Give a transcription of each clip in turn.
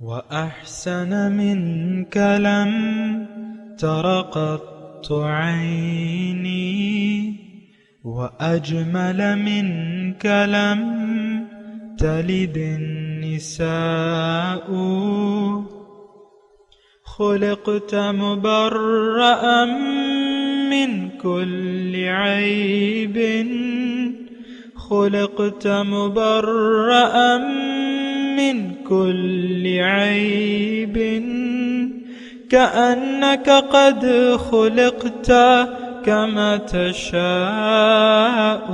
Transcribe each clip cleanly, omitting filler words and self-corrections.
وأحسن منك لم تر قط عيني وأجمل منك لم تلد النساء خلقت مبرأ من كل عيب خلقت مبرأ من كل عيب كأنك قد خلقت كما تشاء.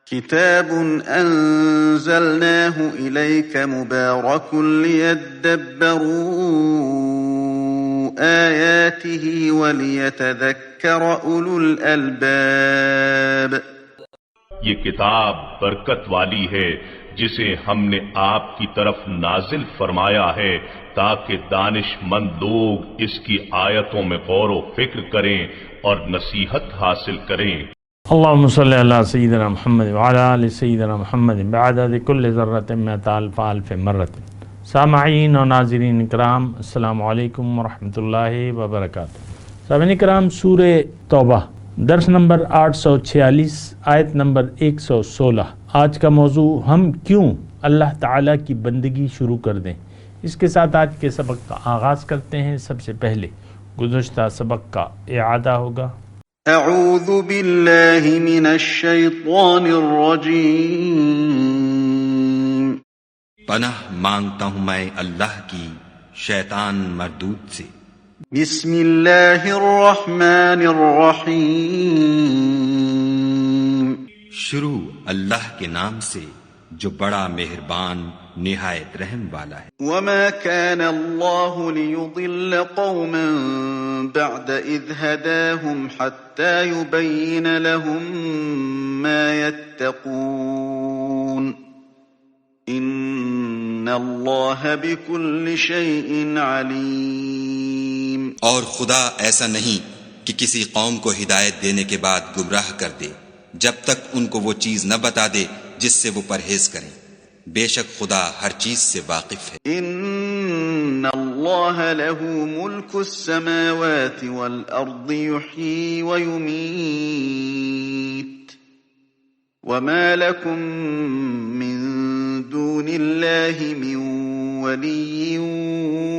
كتاب أنزلناه إليك مبارك ليدبروا آياته وليتذكر أولو الألباب. یہ کتاب برکت والی ہے جسے ہم نے آپ کی طرف نازل فرمایا ہے تاکہ دانش مند لوگ اس کی آیتوں میں غور و فکر کریں اور نصیحت حاصل کریں. اللہم صلی علی سیدنا محمد وعلی آل سیدنا محمد بعدد کل ذرۃ مئۃ الف الف مرۃ. سامعین و ناظرین کرام، السلام علیکم ورحمۃ اللہ وبرکاتہ. سامعین کرام، سورہ توبہ درس نمبر 846 آیت نمبر 116. آج کا موضوع ہم کیوں اللہ تعالیٰ کی بندگی شروع کر دیں. اس کے ساتھ آج کے سبق کا آغاز کرتے ہیں. سب سے پہلے گزشتہ سبق کا اعادہ ہوگا. اعوذ باللہ من الشیطان الرجیم. پناہ مانگتا ہوں میں اللہ کی شیطان مردود سے. بسم اللہ الرحمن الرحیم. شروع اللہ کے نام سے جو بڑا مہربان نہایت رحم والا ہے. وما كان الله ليضل قوما بعد إذ هداهم حتى يبين لهم ما يتقون إن الله بكل شيء عليم. اور خدا ایسا نہیں کہ کسی قوم کو ہدایت دینے کے بعد گمراہ کر دے جب تک ان کو وہ چیز نہ بتا دے جس سے وہ پرہیز کریں. بے شک خدا ہر چیز سے واقف ہے. ان اللہ له ملک السماوات والارض یحیی ویمیت وما لکم من دون اللہ من ولی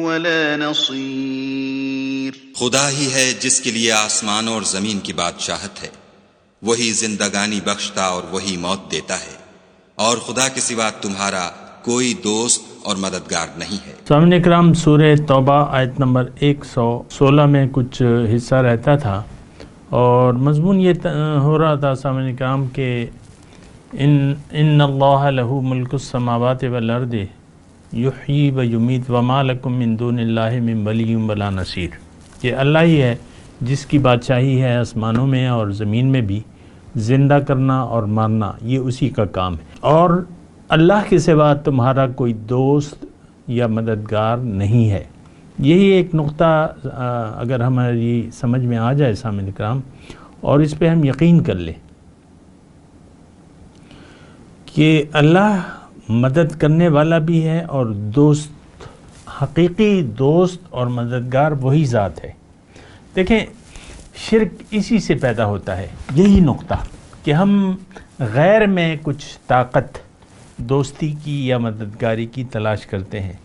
ولا نصیر. خدا ہی ہے جس کے لیے آسمانوں اور زمین کی بادشاہت ہے. وہی زندگانی بخشتا اور وہی موت دیتا ہے، اور خدا کے سوا تمہارا کوئی دوست اور مددگار نہیں ہے. سامعین کرام، سورہ توبہ آیت نمبر 116 میں کچھ حصہ رہتا تھا اور مضمون یہ ہو رہا تھا سامعین کرام کہ ان اللہ لہ ملک السماوات والارض یحیی و یمیت وما لکم من دون اللہ من ولی ولا نصیر. یہ اللہ ہی ہے جس کی بادشاہی ہے آسمانوں میں اور زمین میں بھی. زندہ کرنا اور مارنا یہ اسی کا کام ہے، اور اللہ کے سوا تمہارا کوئی دوست یا مددگار نہیں ہے. یہی ایک نقطہ اگر ہماری سمجھ میں آ جائے سامعین کرام اور اس پہ ہم یقین کر لیں کہ اللہ مدد کرنے والا بھی ہے اور دوست، حقیقی دوست اور مددگار وہی ذات ہے. دیکھیں، شرک اسی سے پیدا ہوتا ہے، یہی نقطہ کہ ہم غیر میں کچھ طاقت دوستی کی یا مددگاری کی تلاش کرتے ہیں.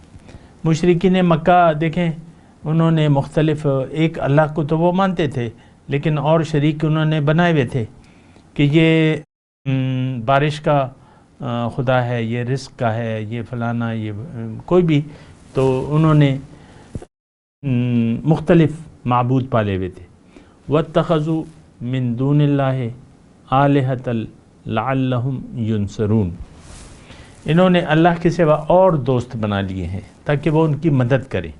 مشرکین مکہ دیکھیں، انہوں نے مختلف، ایک اللہ کو تو وہ مانتے تھے لیکن اور شریک انہوں نے بنائے ہوئے تھے کہ یہ بارش کا خدا ہے، یہ رزق کا ہے، یہ فلانا، یہ کوئی بھی. تو انہوں نے مختلف معبود پالے ہوئے تھے. وَاتَّخَذُوا مِن دُونِ اللَّهِ آلِهَةً لَعَلَّهُمْ يُنصَرُونَ. انہوں نے اللہ کے سوا اور دوست بنا لیے ہیں تاکہ وہ ان کی مدد کریں.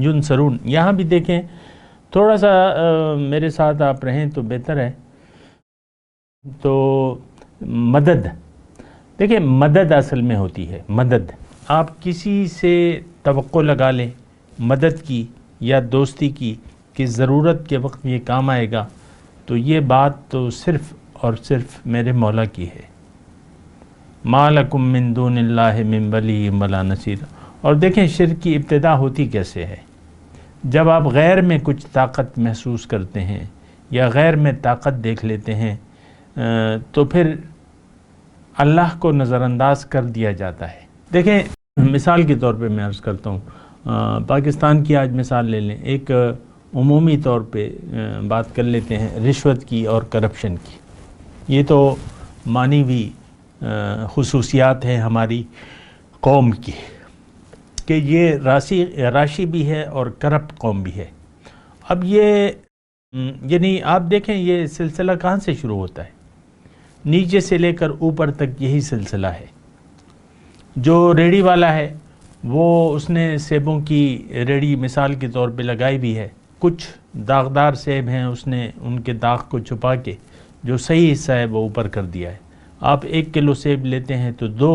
يُنصَرُونَ یہاں بھی دیکھیں، تھوڑا سا میرے ساتھ آپ رہیں تو بہتر ہے. تو مدد، دیکھیں مدد اصل میں ہوتی ہے مدد. آپ کسی سے توقع لگا لیں مدد کی یا دوستی کی کہ ضرورت کے وقت یہ کام آئے گا، تو یہ بات تو صرف اور صرف میرے مولا کی ہے. ما لکم من دون اللہ من ولی ولا نصیر۔ اور دیکھیں شرک کی ابتدا ہوتی کیسے ہے، جب آپ غیر میں کچھ طاقت محسوس کرتے ہیں یا غیر میں طاقت دیکھ لیتے ہیں تو پھر اللہ کو نظر انداز کر دیا جاتا ہے۔ دیکھیں مثال کے طور پہ میں عرض کرتا ہوں، پاکستان کی آج مثال لے لیں، ایک عمومی طور پہ بات کر لیتے ہیں رشوت کی اور کرپشن کی۔ یہ تو معنوی خصوصیات ہیں ہماری قوم کی کہ یہ راشی بھی ہے اور کرپٹ قوم بھی ہے۔ اب یہ یعنی آپ دیکھیں یہ سلسلہ کہاں سے شروع ہوتا ہے، نیچے سے لے کر اوپر تک یہی سلسلہ ہے۔ جو ریڑھی والا ہے وہ اس نے سیبوں کی ریڑھی مثال کے طور پہ لگائی بھی ہے، کچھ داغدار سیب ہیں اس نے ان کے داغ کو چھپا کے جو صحیح حصہ ہے وہ اوپر کر دیا ہے۔ آپ 1 کلو سیب لیتے ہیں تو 2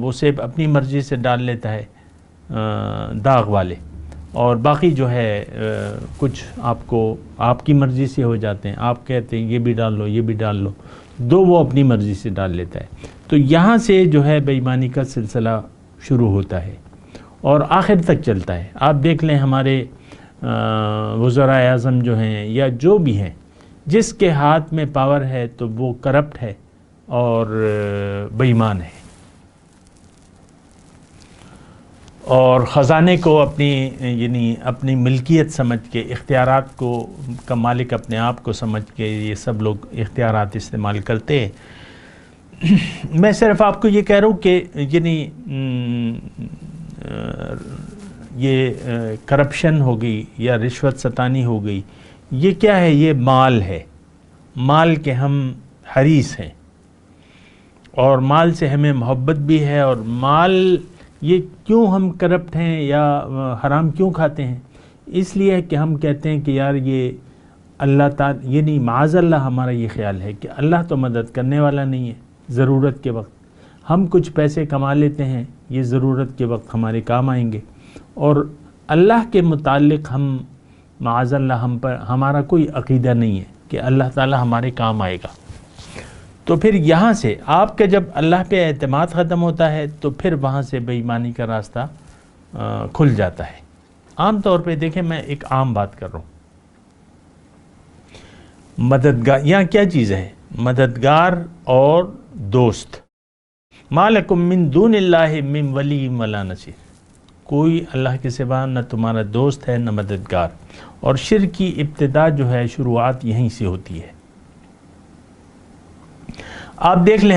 وہ سیب اپنی مرضی سے ڈال لیتا ہے داغ والے، اور باقی جو ہے کچھ آپ کی مرضی سے ہو جاتے ہیں، آپ کہتے ہیں یہ بھی ڈال لو یہ بھی ڈال لو، 2 وہ اپنی مرضی سے ڈال لیتا ہے۔ تو یہاں سے جو ہے بے ایمانی کا سلسلہ شروع ہوتا ہے اور آخر تک چلتا ہے۔ آپ دیکھ لیں ہمارے وزراء اعظم جو ہیں یا جو بھی ہیں، جس کے ہاتھ میں پاور ہے تو وہ کرپٹ ہے اور بے ایمان ہے، اور خزانے کو اپنی ملکیت سمجھ کے، اختیارات کا مالک اپنے آپ کو سمجھ کے یہ سب لوگ اختیارات استعمال کرتے ہیں۔ میں صرف آپ کو یہ کہہ رہا ہوں کہ یہ کرپشن ہو گئی یا رشوت ستانی ہو گئی، یہ کیا ہے؟ یہ مال ہے، مال کے ہم حریص ہیں اور مال سے ہمیں محبت بھی ہے۔ اور مال یہ کیوں ہم کرپٹ ہیں یا حرام کیوں کھاتے ہیں؟ اس لیے کہ ہم کہتے ہیں کہ یار یہ اللہ تعالی، یعنی معاذ اللہ ہمارا یہ خیال ہے کہ اللہ تو مدد کرنے والا نہیں ہے ضرورت کے وقت، ہم کچھ پیسے کما لیتے ہیں، یہ ضرورت کے وقت ہمارے کام آئیں گے، اور اللہ کے متعلق ہم معاذ اللہ ہمارا کوئی عقیدہ نہیں ہے کہ اللہ تعالی ہمارے کام آئے گا۔ تو پھر یہاں سے آپ کا جب اللہ پہ اعتماد ختم ہوتا ہے تو پھر وہاں سے بے ایمانی کا راستہ کھل جاتا ہے۔ عام طور پہ دیکھیں میں ایک عام بات کر رہا ہوں، مددگار یہاں کیا چیز ہے؟ مددگار اور دوست۔ ما لکم من دون اللہ من ولی ولا نصیر، کوئی اللہ کے سوا نہ تمہارا دوست ہے نہ مددگار۔ اور شرک کی ابتدا جو ہے شروعات یہیں سے ہوتی ہے۔ آپ دیکھ لیں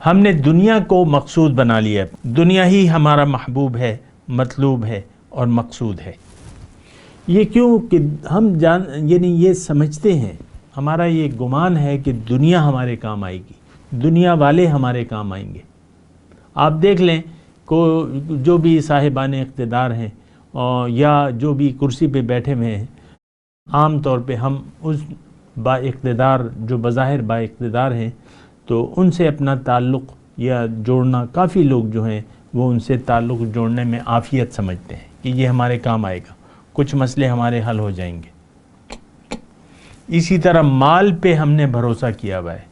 ہم نے دنیا کو مقصود بنا لیا ہے، دنیا ہی ہمارا محبوب ہے، مطلوب ہے اور مقصود ہے۔ یہ کیوں کہ ہم یعنی یہ سمجھتے ہیں، ہمارا یہ گمان ہے کہ دنیا ہمارے کام آئے گی، دنیا والے ہمارے کام آئیں گے۔ آپ دیکھ لیں جو بھی صاحبان اقتدار ہیں یا جو بھی کرسی پہ بیٹھے ہوئے ہیں، عام طور پہ ہم اس با اقتدار جو بظاہر با اقتدار ہیں تو ان سے اپنا تعلق یا جوڑنا، کافی لوگ جو ہیں وہ ان سے تعلق جوڑنے میں عافیت سمجھتے ہیں کہ یہ ہمارے کام آئے گا، کچھ مسئلے ہمارے حل ہو جائیں گے۔ اسی طرح مال پہ ہم نے بھروسہ کیا ہوا ہے،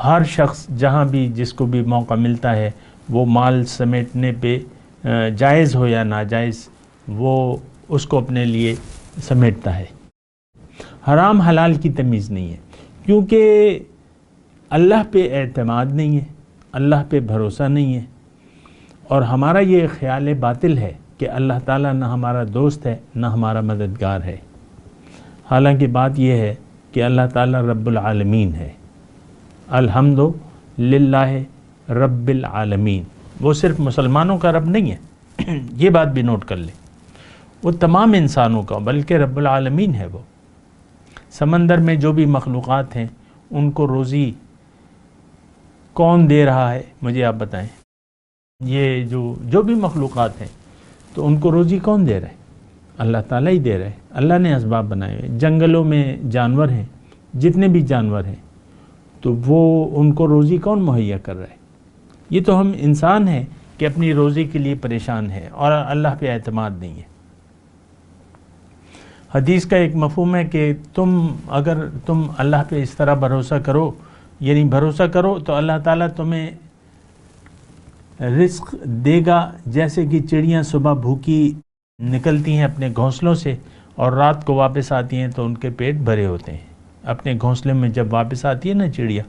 ہر شخص جہاں بھی جس کو بھی موقع ملتا ہے وہ مال سمیٹنے پہ جائز ہو یا ناجائز وہ اس کو اپنے لیے سمیٹتا ہے۔ حرام حلال کی تمیز نہیں ہے، کیونکہ اللہ پہ اعتماد نہیں ہے، اللہ پہ بھروسہ نہیں ہے، اور ہمارا یہ خیال باطل ہے کہ اللہ تعالیٰ نہ ہمارا دوست ہے نہ ہمارا مددگار ہے۔ حالانکہ بات یہ ہے کہ اللہ تعالیٰ رب العالمین ہے، الحمد للہ رب العالمین۔ وہ صرف مسلمانوں کا رب نہیں ہے، یہ بات بھی نوٹ کر لیں، وہ تمام انسانوں کا بلکہ رب العالمین ہے۔ وہ سمندر میں جو بھی مخلوقات ہیں ان کو روزی کون دے رہا ہے مجھے آپ بتائیں؟ یہ جو بھی مخلوقات ہیں تو ان کو روزی کون دے رہا ہے؟ اللہ تعالیٰ ہی دے رہے ہیں، اللہ نے اسباب بنائے ہوئے۔ جنگلوں میں جانور ہیں، جتنے بھی جانور ہیں تو وہ ان کو روزی کون مہیا کر رہا ہے؟ یہ تو ہم انسان ہیں کہ اپنی روزی کے لیے پریشان ہے اور اللہ پہ اعتماد نہیں ہے۔ حدیث کا ایک مفہوم ہے کہ اگر تم اللہ پہ اس طرح بھروسہ کرو یعنی بھروسہ کرو تو اللہ تعالیٰ تمہیں رزق دے گا، جیسے کہ چڑیاں صبح بھوکی نکلتی ہیں اپنے گھونسلوں سے اور رات کو واپس آتی ہیں تو ان کے پیٹ بھرے ہوتے ہیں. اپنے گھونسلے میں جب واپس آتی ہے نا چڑیا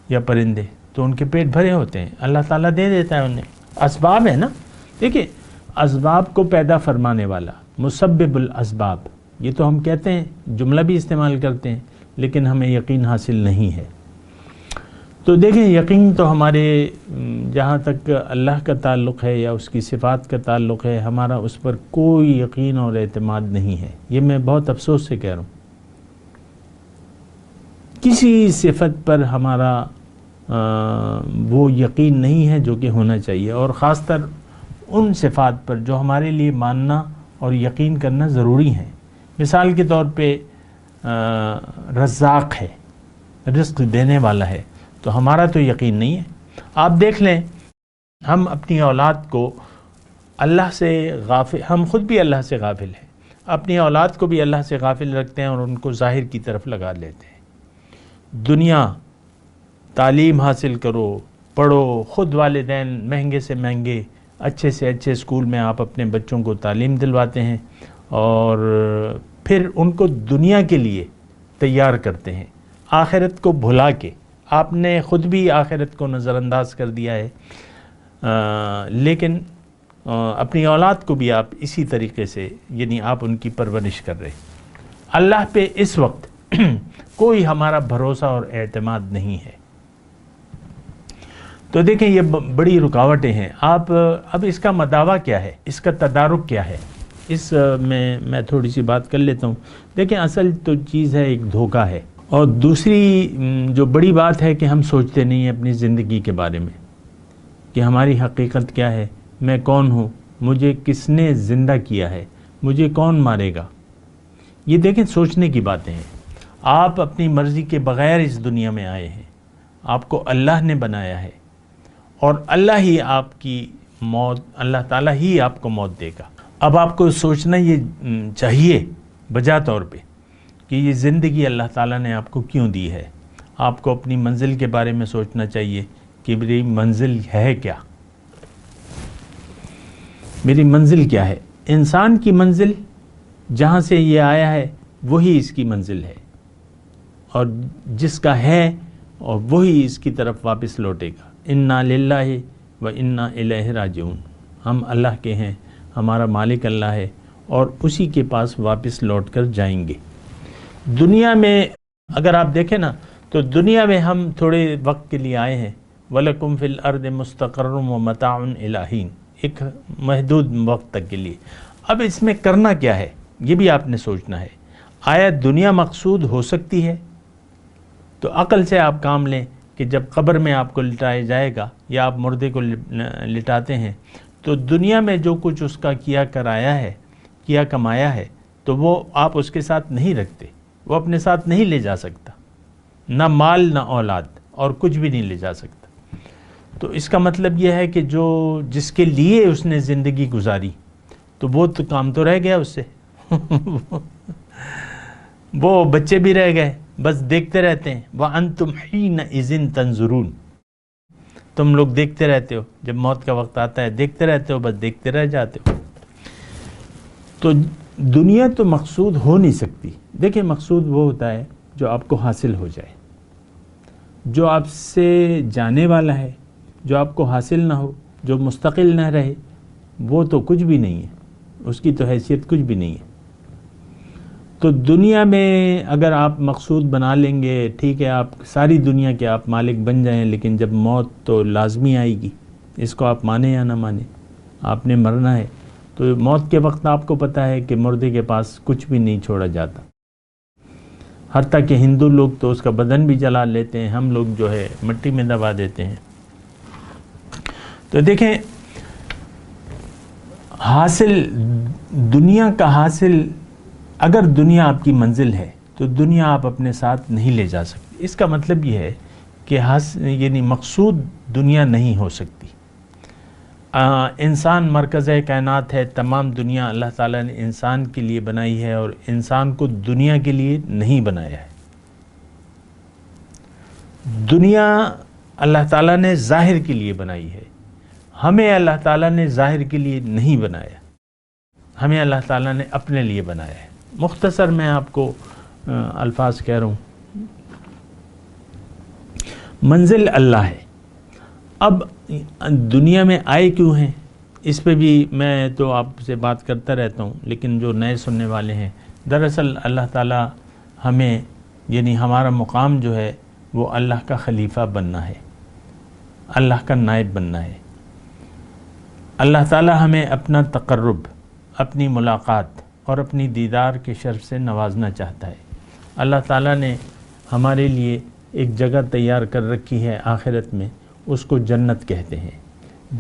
یا پرندے تو ان کے پیٹ بھرے ہوتے ہیں. اللہ تعالیٰ دے دیتا ہے انہیں. اسباب ہے نا. دیکھیں اسباب کو پیدا فرمانے والا، مسبب الاسباب، یہ تو ہم کہتے ہیں، جملہ بھی استعمال کرتے ہیں، لیکن ہمیں یقین حاصل نہیں ہے. تو دیکھیں یقین تو ہمارے جہاں تک اللہ کا تعلق ہے یا اس کی صفات کا تعلق ہے، ہمارا اس پر کوئی یقین اور اعتماد نہیں ہے. یہ میں بہت افسوس سے کہہ رہا ہوں. کسی صفت پر ہمارا وہ یقین نہیں ہے جو کہ ہونا چاہیے، اور خاص طر ان صفات پر جو ہمارے لیے ماننا اور یقین کرنا ضروری ہیں. مثال کے طور پہ رزاق ہے، رزق دینے والا ہے، تو ہمارا تو یقین نہیں ہے. آپ دیکھ لیں ہم اپنی اولاد کو اللہ سے غافل، ہم خود بھی اللہ سے غافل ہیں، اپنی اولاد کو بھی اللہ سے غافل رکھتے ہیں اور ان کو ظاہر کی طرف لگا لیتے ہیں. دنیا، تعلیم حاصل کرو، پڑھو، خود والدین مہنگے سے مہنگے اچھے سے اچھے اسکول میں آپ اپنے بچوں کو تعلیم دلواتے ہیں اور پھر ان کو دنیا کے لیے تیار کرتے ہیں، آخرت کو بھلا کے. آپ نے خود بھی آخرت کو نظر انداز کر دیا ہے، لیکن اپنی اولاد کو بھی آپ اسی طریقے سے، یعنی آپ ان کی پرورش کر رہے ہیں. اللہ پہ اس وقت کوئی ہمارا بھروسہ اور اعتماد نہیں ہے. تو دیکھیں یہ بڑی رکاوٹیں ہیں. آپ اب اس کا مداوع کیا ہے، اس کا تدارک کیا ہے، اس میں تھوڑی سی بات کر لیتا ہوں. دیکھیں اصل تو چیز ہے ایک دھوکہ ہے، اور دوسری جو بڑی بات ہے کہ ہم سوچتے نہیں ہیں اپنی زندگی کے بارے میں کہ ہماری حقیقت کیا ہے، میں کون ہوں، مجھے کس نے زندہ کیا ہے، مجھے کون مارے گا. یہ دیکھیں سوچنے کی باتیں ہیں. آپ اپنی مرضی کے بغیر اس دنیا میں آئے ہیں، آپ کو اللہ نے بنایا ہے، اور اللہ ہی آپ کی موت، اللہ تعالیٰ ہی آپ کو موت دے گا. اب آپ کو سوچنا یہ چاہیے بجا طور پہ کہ یہ زندگی اللہ تعالیٰ نے آپ کو کیوں دی ہے. آپ کو اپنی منزل کے بارے میں سوچنا چاہیے کہ میری منزل ہے کیا، میری منزل کیا ہے. انسان کی منزل جہاں سے یہ آیا ہے وہی اس کی منزل ہے، اور جس کا ہے اور وہی اس کی طرف واپس لوٹے گا. انا للہ و انا الیہ راجعون. ہم اللہ کے ہیں، ہمارا مالک اللہ ہے، اور اسی کے پاس واپس لوٹ کر جائیں گے. دنیا میں اگر آپ دیکھیں نا تو دنیا میں ہم تھوڑے وقت کے لیے آئے ہیں. وَلَكُمْ فِي الْأَرْضِ مُسْتَقَرٌّ وَمَتَاعٌ إِلَىٰ حِينٍ، ایک محدود وقت تک کے لیے. اب اس میں کرنا کیا ہے یہ بھی آپ نے سوچنا ہے. آیا دنیا مقصود ہو سکتی ہے؟ تو عقل سے آپ کام لیں کہ جب قبر میں آپ کو لٹایا جائے گا یا آپ مردے کو لٹاتے ہیں تو دنیا میں جو کچھ اس کا کیا کرایا ہے، کیا کمایا ہے، تو وہ آپ اس کے ساتھ نہیں رکھتے، وہ اپنے ساتھ نہیں لے جا سکتا، نہ مال نہ اولاد، اور کچھ بھی نہیں لے جا سکتا. تو اس کا مطلب یہ ہے کہ جو جس کے لیے اس نے زندگی گزاری تو وہ تو کام تو رہ گیا اس سے. وہ بچے بھی رہ گئے، بس دیکھتے رہتے ہیں. وَأَنْتُمْ حِينَئِذٍ تَنْظُرُونَ، تم لوگ دیکھتے رہتے ہو، جب موت کا وقت آتا ہے دیکھتے رہتے ہو، بس دیکھتے رہ جاتے ہو. تو دنیا تو مقصود ہو نہیں سکتی. دیکھیں مقصود وہ ہوتا ہے جو آپ کو حاصل ہو جائے. جو آپ سے جانے والا ہے، جو آپ کو حاصل نہ ہو، جو مستقل نہ رہے، وہ تو کچھ بھی نہیں ہے، اس کی تو حیثیت کچھ بھی نہیں ہے. تو دنیا میں اگر آپ مقصود بنا لیں گے، ٹھیک ہے، آپ ساری دنیا کے آپ مالک بن جائیں، لیکن جب موت تو لازمی آئے گی، اس کو آپ مانیں یا نہ مانیں، آپ نے مرنا ہے. تو موت کے وقت آپ کو پتہ ہے کہ مردے کے پاس کچھ بھی نہیں چھوڑا جاتا. حتیٰ کہ ہندو لوگ تو اس کا بدن بھی جلا لیتے ہیں، ہم لوگ جو ہے مٹی میں دبا دیتے ہیں. تو دیکھیں حاصل، دنیا کا حاصل، اگر دنیا آپ کی منزل ہے تو دنیا آپ اپنے ساتھ نہیں لے جا سکتے. اس کا مطلب یہ ہے کہ یعنی مقصود دنیا نہیں ہو سکتی. انسان مرکز کائنات ہے، تمام دنیا اللہ تعالیٰ نے انسان کے لیے بنائی ہے، اور انسان کو دنیا کے لیے نہیں بنایا ہے. دنیا اللہ تعالیٰ نے ظاہر کے لیے بنائی ہے، ہمیں اللہ تعالیٰ نے ظاہر کے لیے نہیں بنایا، ہمیں اللہ تعالیٰ نے اپنے لیے بنایا ہے۔ مختصر میں آپ کو الفاظ کہہ رہا ہوں، منزل اللہ ہے۔ اب دنیا میں آئے کیوں ہیں، اس پہ بھی میں تو آپ سے بات کرتا رہتا ہوں، لیکن جو نئے سننے والے ہیں، دراصل اللہ تعالیٰ ہمیں، یعنی ہمارا مقام جو ہے وہ اللہ کا خلیفہ بننا ہے، اللہ کا نائب بننا ہے۔ اللہ تعالیٰ ہمیں اپنا تقرب، اپنی ملاقات اور اپنی دیدار کے شرف سے نوازنا چاہتا ہے۔ اللہ تعالیٰ نے ہمارے لیے ایک جگہ تیار کر رکھی ہے آخرت میں، اس کو جنت کہتے ہیں۔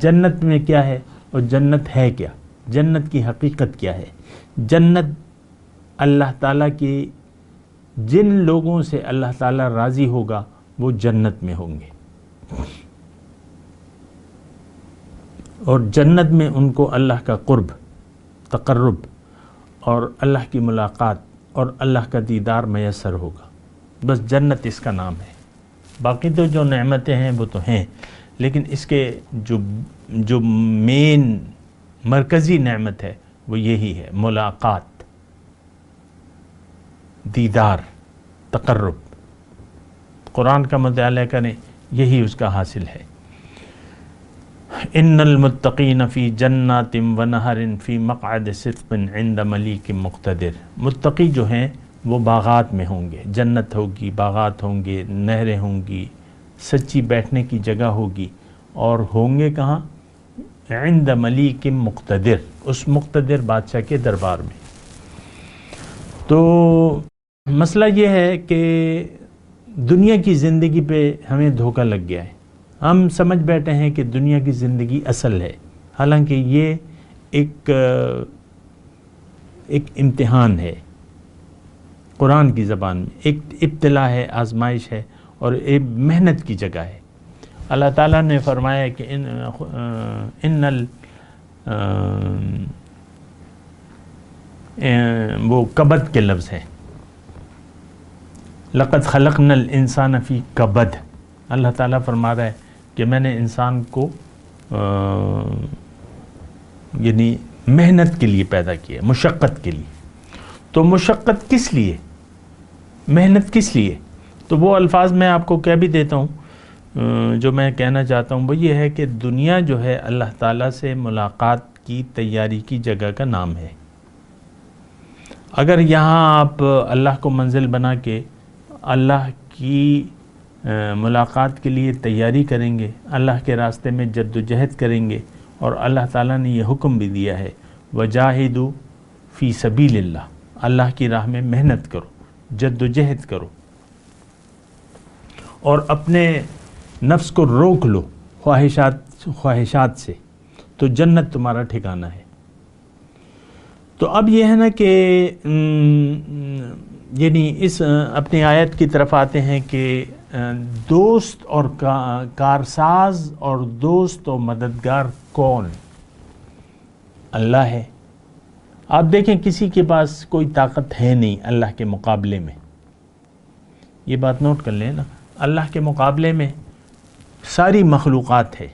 جنت میں کیا ہے اور جنت ہے کیا، جنت کی حقیقت کیا ہے؟ جنت اللہ تعالیٰ کی، جن لوگوں سے اللہ تعالیٰ راضی ہوگا وہ جنت میں ہوں گے، اور جنت میں ان کو اللہ کا قرب، تقرب اور اللہ کی ملاقات اور اللہ کا دیدار میسر ہوگا۔ بس جنت اس کا نام ہے۔ باقی تو جو نعمتیں ہیں وہ تو ہیں، لیکن اس کے جو مین مرکزی نعمت ہے وہ یہی ہے، ملاقات، دیدار، تقرب۔ قرآن کا مطالعہ کریں، یہی اس کا حاصل ہے۔ ان المتقین فی جنات و نہر فی مقعد صدق عند ملیک مقتدر۔ متقی جو ہیں وہ باغات میں ہوں گے، جنت ہوگی، باغات ہوں گے، نہریں ہوں گی، سچی بیٹھنے کی جگہ ہوگی، اور ہوں گے کہاں؟ عند ملیک مقتدر، اس مقتدر بادشاہ کے دربار میں۔ تو مسئلہ یہ ہے کہ دنیا کی زندگی پہ ہمیں دھوکہ لگ گیا ہے، ہم سمجھ بیٹھے ہیں کہ دنیا کی زندگی اصل ہے، حالانکہ یہ ایک امتحان ہے، قرآن کی زبان میں ایک ابتلا ہے، آزمائش ہے، اور ایک محنت کی جگہ ہے۔ اللہ تعالیٰ نے فرمایا کہ وہ کبد کے لفظ ہیں، لقد خلقنا الانسان فی کبد۔ اللہ تعالیٰ فرما رہا ہے کہ میں نے انسان کو یعنی محنت کے لیے پیدا کیا، مشقت کے لیے۔ تو مشقت کس لیے، محنت کس لیے؟ تو وہ الفاظ میں آپ کو کہہ بھی دیتا ہوں، جو میں کہنا چاہتا ہوں وہ یہ ہے کہ دنیا جو ہے اللہ تعالیٰ سے ملاقات کی تیاری کی جگہ کا نام ہے۔ اگر یہاں آپ اللہ کو منزل بنا کے اللہ کی ملاقات کے لیے تیاری کریں گے، اللہ کے راستے میں جد و جہد کریں گے، اور اللہ تعالیٰ نے یہ حکم بھی دیا ہے وَجَاهِدُوا فِي سَبِيلِ اللَّهِ، اللہ کی راہ میں محنت کرو، جد و جہد کرو، اور اپنے نفس کو روک لو خواہشات سے، تو جنت تمہارا ٹھکانہ ہے۔ تو اب یہ ہے نا کہ یعنی اس اپنی آیت کی طرف آتے ہیں کہ دوست اور کارساز اور دوست و مددگار کون؟ اللہ ہے۔ آپ دیکھیں کسی کے پاس کوئی طاقت ہے نہیں اللہ کے مقابلے میں، یہ بات نوٹ کر لیں نا، اللہ کے مقابلے میں ساری مخلوقات ہے،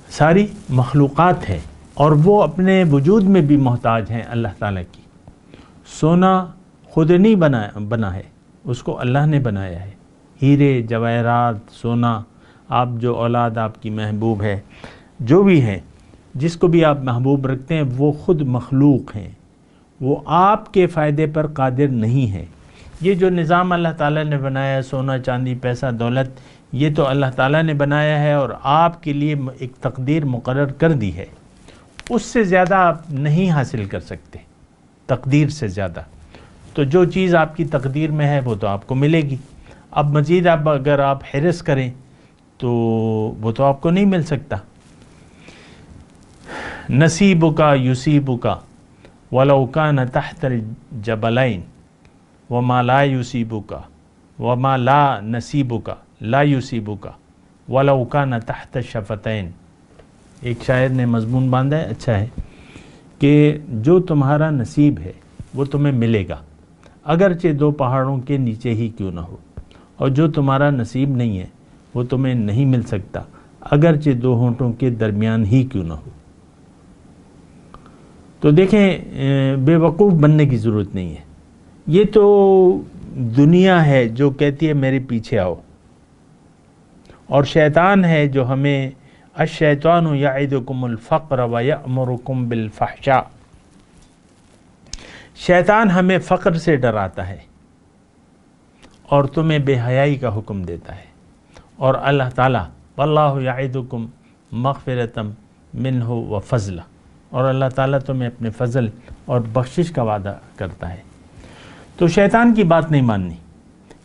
ساری مخلوقات ہے، اور وہ اپنے وجود میں بھی محتاج ہیں اللہ تعالیٰ کی۔ سونا خود نہیں بنا ہے، اس کو اللہ نے بنایا ہے۔ ہیرے، جواہرات، سونا، آپ جو اولاد آپ کی محبوب ہے، جو بھی ہیں، جس کو بھی آپ محبوب رکھتے ہیں، وہ خود مخلوق ہیں، وہ آپ کے فائدے پر قادر نہیں ہے۔ یہ جو نظام اللہ تعالیٰ نے بنایا ہے، سونا، چاندی، پیسہ، دولت، یہ تو اللہ تعالیٰ نے بنایا ہے اور آپ کے لیے ایک تقدیر مقرر کر دی ہے، اس سے زیادہ آپ نہیں حاصل کر سکتے، تقدیر سے زیادہ۔ تو جو چیز آپ کی تقدیر میں ہے وہ تو آپ کو ملے گی، اب مزید اگر آپ حرص کریں تو وہ تو آپ کو نہیں مل سکتا۔ نصیبک یصیبک ولو کان تحت الجبلین وما لا یصیبک وما لا نصیبک لا یصیبک ولو کان تحت الشفتین۔ ایک شاعر نے مضمون باندھا ہے، اچھا ہے، کہ جو تمہارا نصیب ہے وہ تمہیں ملے گا، اگرچہ دو پہاڑوں کے نیچے ہی کیوں نہ ہو، اور جو تمہارا نصیب نہیں ہے وہ تمہیں نہیں مل سکتا اگرچہ دو ہونٹوں کے درمیان ہی کیوں نہ ہو۔ تو دیکھیں بے وقوف بننے کی ضرورت نہیں ہے، یہ تو دنیا ہے جو کہتی ہے میرے پیچھے آؤ، اور شیطان ہے جو ہمیں الشیطان یعدکم الفقر ویأمرکم بالفحشاء، شیطان ہمیں فقر سے ڈراتا ہے اور تمہیں بے حیائی کا حکم دیتا ہے، اور اللہ تعالیٰ واللہ یعدکم مغفرۃ منہ وفضل، اور اللہ تعالیٰ تمہیں اپنے فضل اور بخشش کا وعدہ کرتا ہے۔ تو شیطان کی بات نہیں ماننی،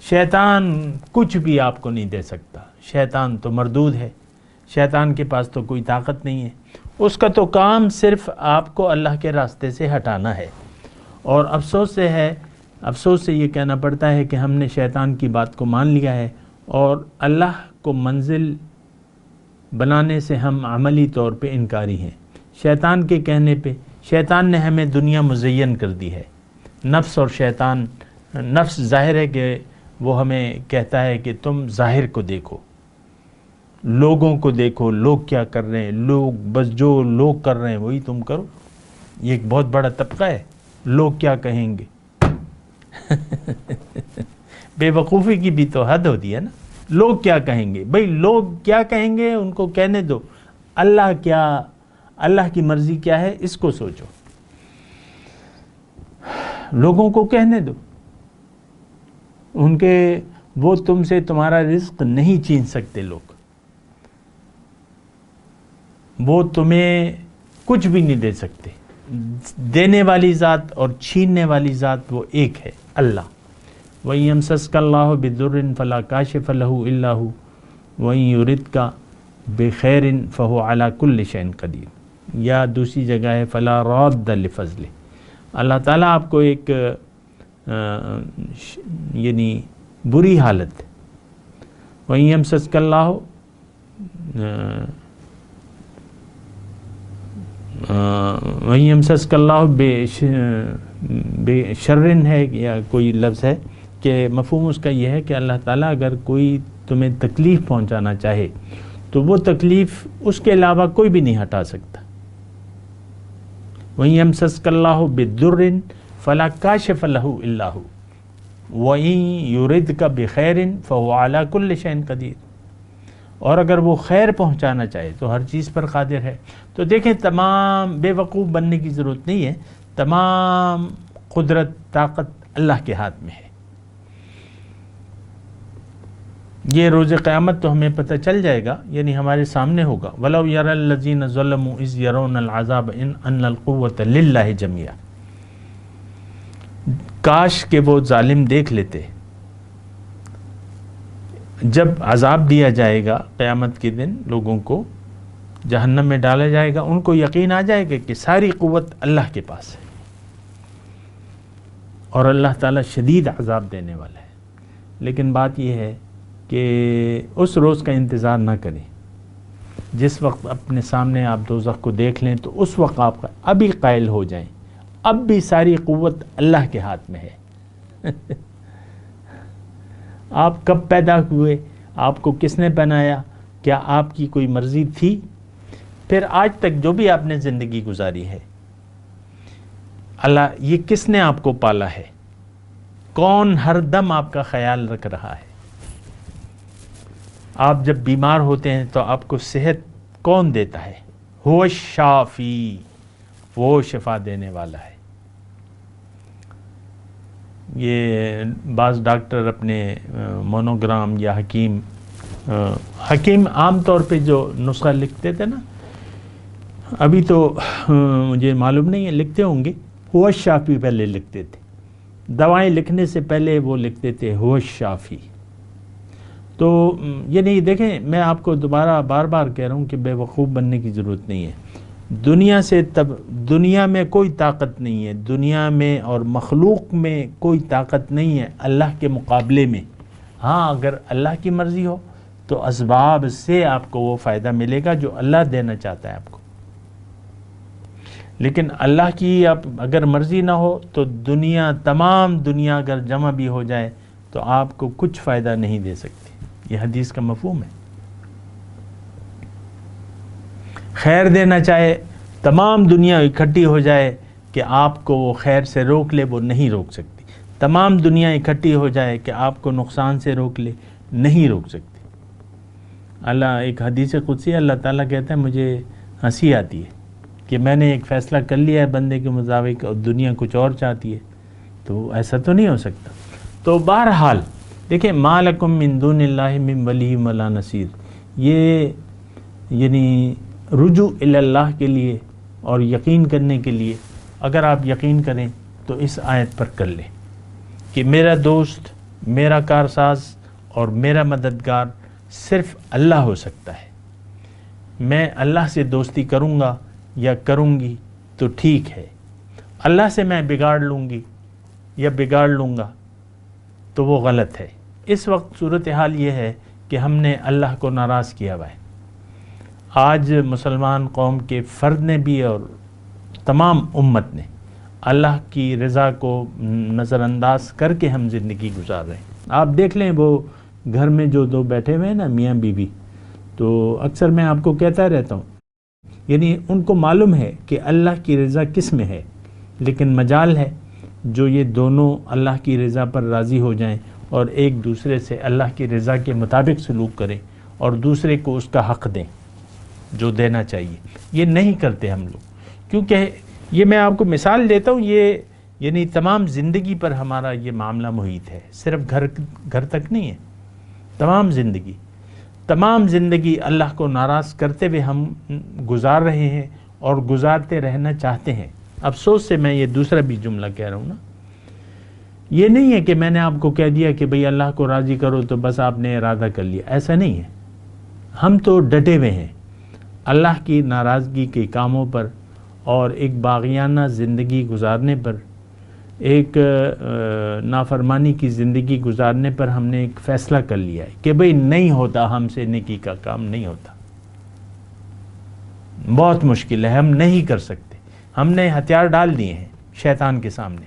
شیطان کچھ بھی آپ کو نہیں دے سکتا، شیطان تو مردود ہے، شیطان کے پاس تو کوئی طاقت نہیں ہے، اس کا تو کام صرف آپ کو اللہ کے راستے سے ہٹانا ہے۔ اور افسوس سے یہ کہنا پڑتا ہے کہ ہم نے شیطان کی بات کو مان لیا ہے، اور اللہ کو منزل بنانے سے ہم عملی طور پہ انکاری ہیں۔ شیطان کے کہنے پہ شیطان نے ہمیں دنیا مزین کر دی ہے، نفس اور شیطان، نفس ظاہر ہے کہ وہ ہمیں کہتا ہے کہ تم ظاہر کو دیکھو، لوگوں کو دیکھو، لوگ کیا کر رہے ہیں، بس جو لوگ کر رہے ہیں وہی تم کرو۔ یہ ایک بہت بڑا طبقہ ہے، لوگ کیا کہیں گے۔ بے وقوفی کی بھی تو حد ہوتی ہے نا، لوگ کیا کہیں گے، بھئی لوگ کیا کہیں گے ان کو کہنے دو، اللہ کی مرضی کیا ہے اس کو سوچو، لوگوں کو کہنے دو، وہ تم سے تمہارا رزق نہیں چھین سکتے، لوگ وہ تمہیں کچھ بھی نہیں دے سکتے، دینے والی ذات اور چھیننے والی ذات وہ ایک ہے، اللہ۔ وَإِن يَمْسَسْكَ اللَّهُ بِضُرٍّ فَلَا كَاشِفَ لَهُ إِلَّا هُوَ وَإِن يُرِدْكَ بِخَيْرٍ فَهُوَ عَلَى كُلِّ شَيْءٍ قَدِيرٌ، یا دوسری جگہ ہے فَلَا رَادَّ لِفَضْلِهِ۔ اللہ تعالیٰ آپ کو ایک یعنی بری حالت، وَإِن يَمْسَسْكَ اللَّهُ وَإِن يَمْسَسْكَ اللَّهُ بِشَرٍ ہے یا کوئی لفظ ہے کہ مفہوم اس کا یہ ہے کہ اللہ تعالیٰ اگر کوئی تمہیں تکلیف پہنچانا چاہے تو وہ تکلیف اس کے علاوہ کوئی بھی نہیں ہٹا سکتا۔ وَإِن يَمْسَسْكَ اللَّهُ بِضُرٍّ فَلَا كَاشِفَ لَهُ إِلَّا هُوَ وَإِن يُرِدْكَ بِخَيْرٍ فَهُوَ عَلَى كُلِّ شَيْءٍ قَدِيرٌ، اور اگر وہ خیر پہنچانا چاہے تو ہر چیز پر قادر ہے۔ تو دیکھیں تمام بے وقوف بننے کی ضرورت نہیں ہے، تمام قدرت طاقت اللہ کے ہاتھ میں ہے۔ یہ روز قیامت تو ہمیں پتہ چل جائے گا، یعنی ہمارے سامنے ہوگا۔ وَلَوْ يَرَى الَّذِينَ ظَلَمُوا إِذْ يَرَوْنَ الْعَذَابَ أَنَّ الْقُوَّةَ لِلَّهِ جَمِيعًا، کاش کہ وہ ظالم دیکھ لیتے جب عذاب دیا جائے گا قیامت کے دن، لوگوں کو جہنم میں ڈالا جائے گا، ان کو یقین آ جائے گا کہ ساری قوت اللہ کے پاس ہے، اور اللہ تعالیٰ شدید عذاب دینے والا ہے۔ لیکن بات یہ ہے کہ اس روز کا انتظار نہ کریں، جس وقت اپنے سامنے آپ دوزخ کو دیکھ لیں تو اس وقت آپ ابھی قائل ہو جائیں، اب بھی ساری قوت اللہ کے ہاتھ میں ہے۔ آپ کب پیدا ہوئے، آپ کو کس نے بنایا، کیا آپ کی کوئی مرضی تھی؟ پھر آج تک جو بھی آپ نے زندگی گزاری ہے، اللہ یہ کس نے آپ کو پالا ہے؟ کون ہر دم آپ کا خیال رکھ رہا ہے؟ آپ جب بیمار ہوتے ہیں تو آپ کو صحت کون دیتا ہے؟ هو الشافی، وہ شفا دینے والا ہے۔ یہ بعض ڈاکٹر اپنے مونوگرام یا حکیم عام طور پہ جو نسخہ لکھتے تھے نا، ابھی تو مجھے معلوم نہیں ہے، لکھتے ہوں گے، هو الشافی پہلے لکھتے تھے، دوائیں لکھنے سے پہلے وہ لکھتے تھے هو الشافی۔ تو یہ نہیں، دیکھیں میں آپ کو دوبارہ بار بار کہہ رہا ہوں کہ بے وقوف بننے کی ضرورت نہیں ہے۔ دنیا میں کوئی طاقت نہیں ہے، دنیا میں اور مخلوق میں کوئی طاقت نہیں ہے اللہ کے مقابلے میں۔ ہاں اگر اللہ کی مرضی ہو تو اسباب سے آپ کو وہ فائدہ ملے گا جو اللہ دینا چاہتا ہے آپ کو، لیکن اللہ کی اب اگر مرضی نہ ہو تو دنیا، تمام دنیا اگر جمع بھی ہو جائے تو آپ کو کچھ فائدہ نہیں دے سکتی۔ یہ حدیث کا مفہوم ہے۔ خیر دینا چاہے تمام دنیا اکٹھی ہو جائے کہ آپ کو وہ خیر سے روک لے، وہ نہیں روک سکتی۔ تمام دنیا اکٹھی ہو جائے کہ آپ کو نقصان سے روک لے، نہیں روک سکتی۔ اللہ ایک حدیث قدسی، اللہ تعالیٰ کہتا ہے مجھے ہنسی آتی ہے کہ میں نے ایک فیصلہ کر لیا ہے بندے کے مطابق اور دنیا کچھ اور چاہتی ہے، تو ایسا تو نہیں ہو سکتا۔ تو بہرحال دیکھیں، ما لکم من دون اللہ من ولی ولا نصیر، یہ یعنی رجوع الی اللہ کے لیے اور یقین کرنے کے لیے، اگر آپ یقین کریں تو اس آیت پر کر لیں کہ میرا دوست، میرا کارساز اور میرا مددگار صرف اللہ ہو سکتا ہے۔ میں اللہ سے دوستی کروں گا یا کروں گی تو ٹھیک ہے، اللہ سے میں بگاڑ لوں گی یا بگاڑ لوں گا تو وہ غلط ہے۔ اس وقت صورتحال یہ ہے کہ ہم نے اللہ کو ناراض کیا ہوا ہے۔ آج مسلمان قوم کے فرد نے بھی اور تمام امت نے اللہ کی رضا کو نظر انداز کر کے ہم زندگی گزار رہے ہیں۔ آپ دیکھ لیں، وہ گھر میں جو دو بیٹھے ہوئے ہیں نا، میاں بیوی، تو اکثر میں آپ کو کہتا رہتا ہوں، یعنی ان کو معلوم ہے کہ اللہ کی رضا کس میں ہے، لیکن مجال ہے جو یہ دونوں اللہ کی رضا پر راضی ہو جائیں اور ایک دوسرے سے اللہ کی رضا کے مطابق سلوک کریں اور دوسرے کو اس کا حق دیں جو دینا چاہیے۔ یہ نہیں کرتے ہم لوگ، کیونکہ یہ میں آپ کو مثال دیتا ہوں، یہ یعنی تمام زندگی پر ہمارا یہ معاملہ محیط ہے، صرف گھر تک نہیں ہے، تمام زندگی اللہ کو ناراض کرتے ہوئے ہم گزار رہے ہیں اور گزارتے رہنا چاہتے ہیں۔ افسوس سے میں یہ دوسرا بھی جملہ کہہ رہا ہوں نا، یہ نہیں ہے کہ میں نے آپ کو کہہ دیا کہ بھئی اللہ کو راضی کرو تو بس آپ نے ارادہ کر لیا، ایسا نہیں ہے۔ ہم تو ڈٹے ہوئے ہیں اللہ کی ناراضگی کے کاموں پر اور ایک باغیانہ زندگی گزارنے پر، ایک نافرمانی کی زندگی گزارنے پر ہم نے ایک فیصلہ کر لیا ہے کہ بھئی نہیں ہوتا، ہم سے نیکی کا کام نہیں ہوتا، بہت مشکل ہے، ہم نہیں کر سکتے۔ ہم نے ہتھیار ڈال دیے ہیں شیطان کے سامنے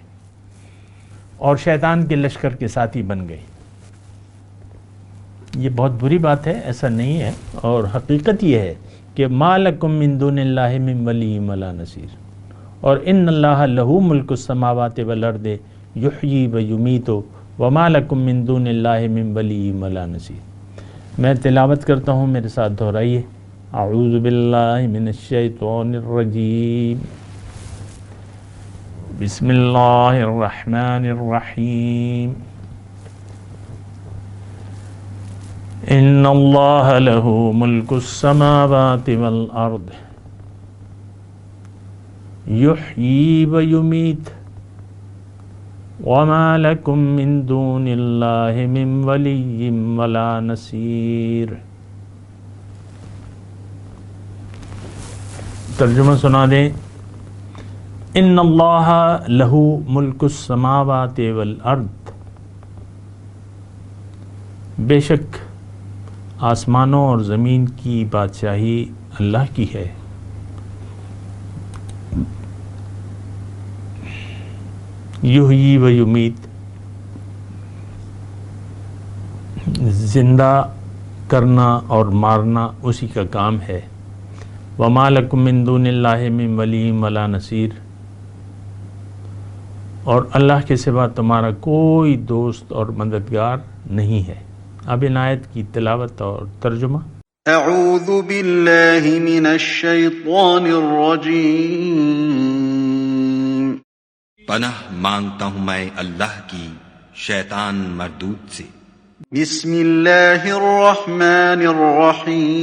اور شیطان کے لشکر کے ساتھی بن گئے۔ یہ بہت بری بات ہے، ایسا نہیں ہے، اور حقیقت یہ ہے کہ ما لکم من دون اللہ من ولی ولا نصیر، اور ان اللہ لہ ملک السماوات والارض یحیی و یمیت وما لکم من دون اللہ من ولی ولا نصیر۔ میں تلاوت کرتا ہوں، میرے ساتھ دہرائیے۔ اعوذ باللہ من الشیطان الرجیم، بسم اللہ الرحمن الرحیم۔ ان اللہ لہ ملک السماوات والارض یحیی و یمیت وما لکم من دون اللہ من ولی ولا نصیر۔ ترجمہ سنا دیں۔ ان اللہ لہ ملک السماوات والارض، بے شک آسمانوں اور زمین کی بادشاہی اللہ کی ہے۔ یحیی و یمیت، زندہ کرنا اور مارنا اسی کا کام ہے۔ وما لکم من دون اللہ من ولی ولا نصیر، اور اللہ کے سوا تمہارا کوئی دوست اور مددگار نہیں ہے۔ اب ان آیت کی تلاوت اور ترجمہ۔ اعوذ باللہ من الشیطان الرجیم، پناہ مانگتا ہوں میں اللہ کی شیطان مردود سے۔ بسم اللہ الرحمن الرحیم،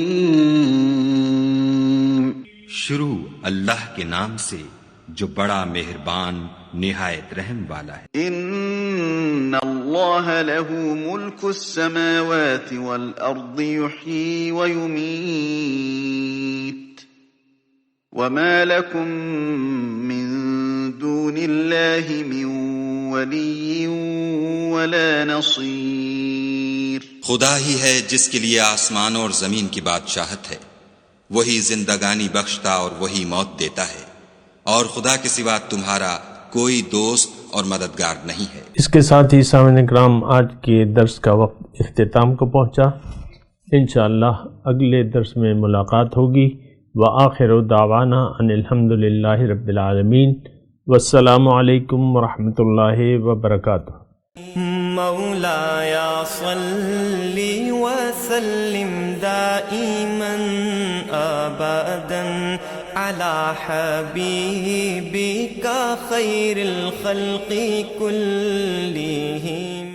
شروع اللہ کے نام سے جو بڑا مہربان نہایت رحم والا ہے۔ ان اللہ لہ ملک السماوات والارض یحیی ویمیت وما لکم من دون اللہ من ولی ولا نصیر۔ خدا ہی ہے جس کے لیے آسمانوں اور زمین کی بادشاہت ہے، وہی زندگانی بخشتا اور وہی موت دیتا ہے، اور خدا کے سوا تمہارا کوئی دوست اور مددگار نہیں ہے۔ اس کے ساتھ ہی سامعین کرام آج کے درس کا وقت اختتام کو پہنچا۔ انشاءاللہ اگلے درس میں ملاقات ہوگی۔ وآخر دعوانا ان الحمد للہ رب العالمین، والسلام علیکم ورحمۃ اللہ وبرکاتہ۔ مولاي صل وسلم دائما ابدا على حبيبك خير الخلق كلهم۔